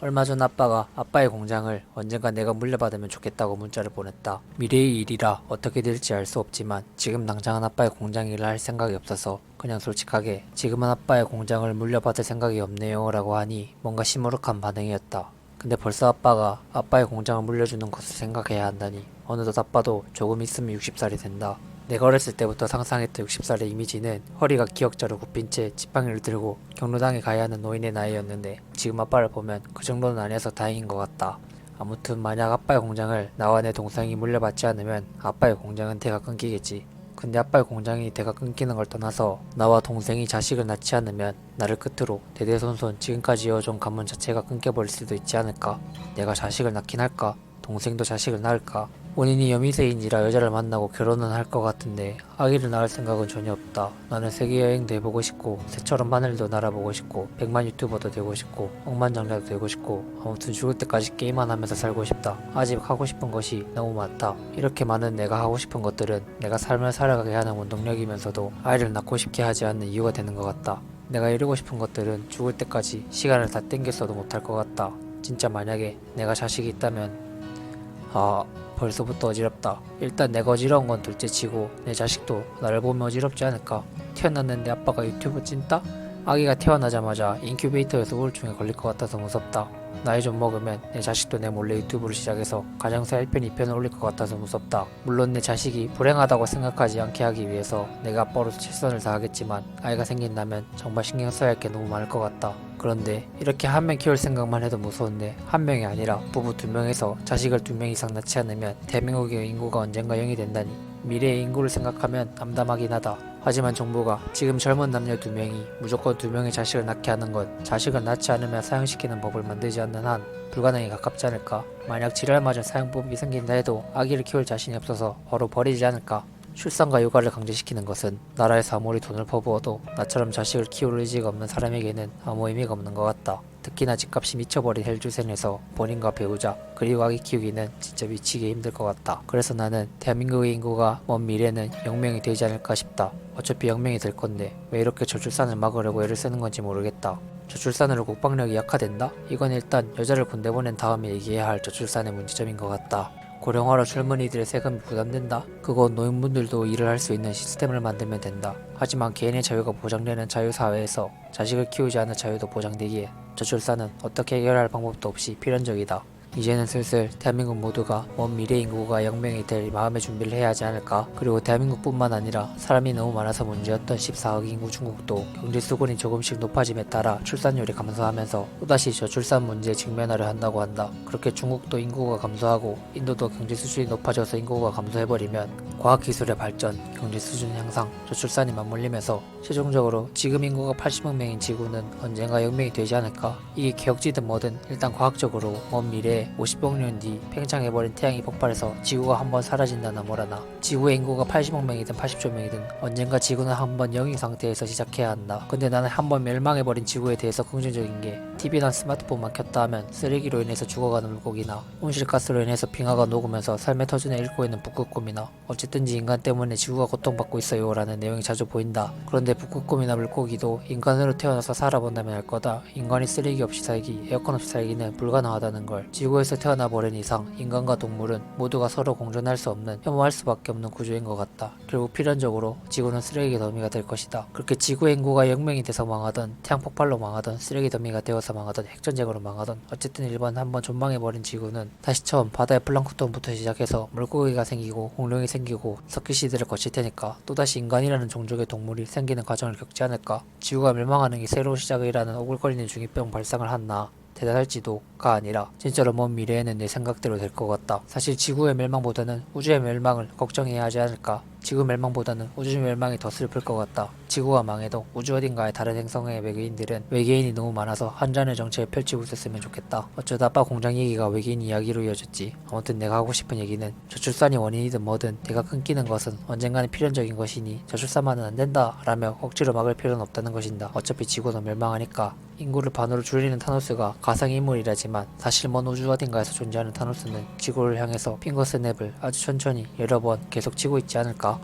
얼마 전 아빠가 아빠의 공장을 언젠가 내가 물려받으면 좋겠다고 문자를 보냈다. 미래의 일이라 어떻게 될지 알 수 없지만 지금 당장은 아빠의 공장 일을 할 생각이 없어서 그냥 솔직하게 지금은 아빠의 공장을 물려받을 생각이 없네요 라고 하니 뭔가 시무룩한 반응이었다. 근데 벌써 아빠가 아빠의 공장을 물려주는 것을 생각해야 한다니 어느덧 아빠도 조금 있으면 60살이 된다. 내가 어렸을 때부터 상상했던 60살의 이미지는 허리가 기역자로 굽힌 채 지팡이를 들고 경로당에 가야 하는 노인의 나이였는데 지금 아빠를 보면 그 정도는 아니어서 다행인 것 같다. 아무튼 만약 아빠의 공장을 나와 내 동생이 물려받지 않으면 아빠의 공장은 대가 끊기겠지. 근데 아빠의 공장이 대가 끊기는 걸 떠나서 나와 동생이 자식을 낳지 않으면 나를 끝으로 대대손손 지금까지 이어져온 가문 자체가 끊겨버릴 수도 있지 않을까? 내가 자식을 낳긴 할까? 동생도 자식을 낳을까? 본인이 여미새인지라 여자를 만나고 결혼은 할 것 같은데 아기를 낳을 생각은 전혀 없다. 나는 세계 여행도 해보고 싶고 새처럼 하늘도 날아보고 싶고 100만 유튜버도 되고 싶고 억만장자도 되고 싶고 아무튼 죽을 때까지 게임만 하면서 살고 싶다. 아직 하고 싶은 것이 너무 많다. 이렇게 많은 내가 하고 싶은 것들은 내가 삶을 살아가게 하는 원동력이면서도 아이를 낳고 싶게 하지 않는 이유가 되는 것 같다. 내가 이루고 싶은 것들은 죽을 때까지 시간을 다 땡겼어도 못할 것 같다. 진짜 만약에 내가 자식이 있다면 벌써부터 어지럽다. 일단 내가 어지러운 건 둘째치고 내 자식도 나를 보면 어지럽지 않을까? 태어났는데 아빠가 유튜브 찐따? 아기가 태어나자마자 인큐베이터에서 우울증에 걸릴 것 같아서 무섭다. 나이 좀 먹으면 내 자식도 내 몰래 유튜브를 시작해서 가정사 1편 2편을 올릴 것 같아서 무섭다. 물론 내 자식이 불행하다고 생각하지 않게 하기 위해서 내가 아빠로서 최선을 다하겠지만 아이가 생긴다면 정말 신경 써야 할 게 너무 많을 것 같다. 그런데 이렇게 한 명 키울 생각만 해도 무서운데 한 명이 아니라 부부 2명에서 자식을 2명 이상 낳지 않으면 대한민국의 인구가 언젠가 0이 된다니 미래의 인구를 생각하면 암담하긴 하다. 하지만 정부가 지금 젊은 남녀 2명이 무조건 2명의 자식을 낳게 하는 건 자식을 낳지 않으면 사형시키는 법을 만들지 않는 한 불가능에 가깝지 않을까? 만약 지랄 맞은 사형법이 생긴다 해도 아기를 키울 자신이 없어서 바로 버리지 않을까? 출산과 육아를 강제시키는 것은 나라에서 아무리 돈을 퍼부어도 나처럼 자식을 키울 의지가 없는 사람에게는 아무 의미가 없는 것 같다. 특히나 집값이 미쳐버린 헬주센에서 본인과 배우자 그리고 아기 키우기는 진짜 미치게 힘들 것 같다. 그래서 나는 대한민국의 인구가 먼 미래는 0명이 되지 않을까 싶다. 어차피 0명이 될 건데 왜 이렇게 저출산을 막으려고 애를 쓰는 건지 모르겠다. 저출산으로 국방력이 약화된다? 이건 일단 여자를 군대 보낸 다음에 얘기해야 할 저출산의 문제점인 것 같다. 고령화로 젊은이들의 세금이 부담된다? 그건 노인분들도 일을 할 수 있는 시스템을 만들면 된다. 하지만 개인의 자유가 보장되는 자유사회에서 자식을 키우지 않을 자유도 보장되기에 저출산은 어떻게 해결할 방법도 없이 필연적이다. 이제는 슬슬 대한민국 모두가 먼 미래 인구가 0명이 될 마음의 준비를 해야 하지 않을까? 그리고 대한민국뿐만 아니라 사람이 너무 많아서 문제였던 14억 인구 중국도 경제 수준이 조금씩 높아짐에 따라 출산율이 감소하면서 또다시 저출산 문제에 직면하려 한다고 한다. 그렇게 중국도 인구가 감소하고 인도도 경제 수준이 높아져서 인구가 감소해버리면 과학기술의 발전, 경제 수준 향상, 저출산이 맞물리면서 최종적으로 지금 인구가 80억 명인 지구는 언젠가 0명이 되지 않을까? 이게 개혁지든 뭐든 일단 과학적으로 먼 미래에 50억 년 뒤 팽창해버린 태양이 폭발해서 지구가 한번 사라진다나 뭐라나 지구의 인구가 80억 명이든 80조 명이든 언젠가 지구는 한번 영인 상태에서 시작해야 한다. 근데 나는 한번 멸망해버린 지구에 대해서 긍정적인 게 TV나 스마트폰만 켰다 하면 쓰레기로 인해서 죽어가는 물고기나 온실가스로 인해서 빙하가 녹으면서 삶의 터전에 잃고 있는 북극곰이나 어쨌든지 인간 때문에 지구가 고통받고 있어요 라는 내용이 자주 보인다. 그런데 북극곰이나 물고기도 인간으로 태어나서 살아본다면 알 거다. 인간이 쓰레기 없이 살기, 에어컨 없이 살기는 불가능하다는 걸. 지구에서 태어나 버린 이상 인간과 동물은 모두가 서로 공존할 수 없는 혐오할 수밖에 없는 구조인 것 같다. 결국 필연적으로 지구는 쓰레기 더미가 될 것이다. 그렇게 지구의 인구가 0명이 돼서 망하던 태양 폭발로 망하던 쓰레기 더미가 되어서 망하던 핵전쟁으로 망하던 어쨌든 일본 한번 존망해버린 지구는 다시 처음 바다의 플랑크톤부터 시작해서 물고기가 생기고 공룡이 생기고 석기 시대를 거칠 테니까 또다시 인간이라는 종족의 동물이 생기는 과정을 겪지 않을까? 지구가 멸망하는 게 새로운 시작이라는 오글거리는 중2병 발상을 한 나 대단할지도가 아니라 진짜로 먼 미래에는 내 생각대로 될 것 같다. 사실 지구의 멸망보다는 우주의 멸망을 걱정해야 하지 않을까? 지구 멸망보다는 우주 멸망이 더 슬플 것 같다. 지구가 망해도 우주 어딘가의 다른 행성의 외계인들은 외계인이 너무 많아서 한잔의 정체를 펼치고 있었으면 좋겠다. 어쩌다 아빠 공장 얘기가 외계인 이야기로 이어졌지. 아무튼 내가 하고 싶은 얘기는 저출산이 원인이든 뭐든 대가 끊기는 것은 언젠가는 필연적인 것이니 저출산만은 안 된다 라며 억지로 막을 필요는 없다는 것인다. 어차피 지구는 멸망하니까. 인구를 반으로 줄이는 타노스가 가상인물이라지만 사실 먼 우주 어딘가에서 존재하는 타노스는 지구를 향해서 핑거스냅을 아주 천천히 여러 번 계속 치고 있지 않을까?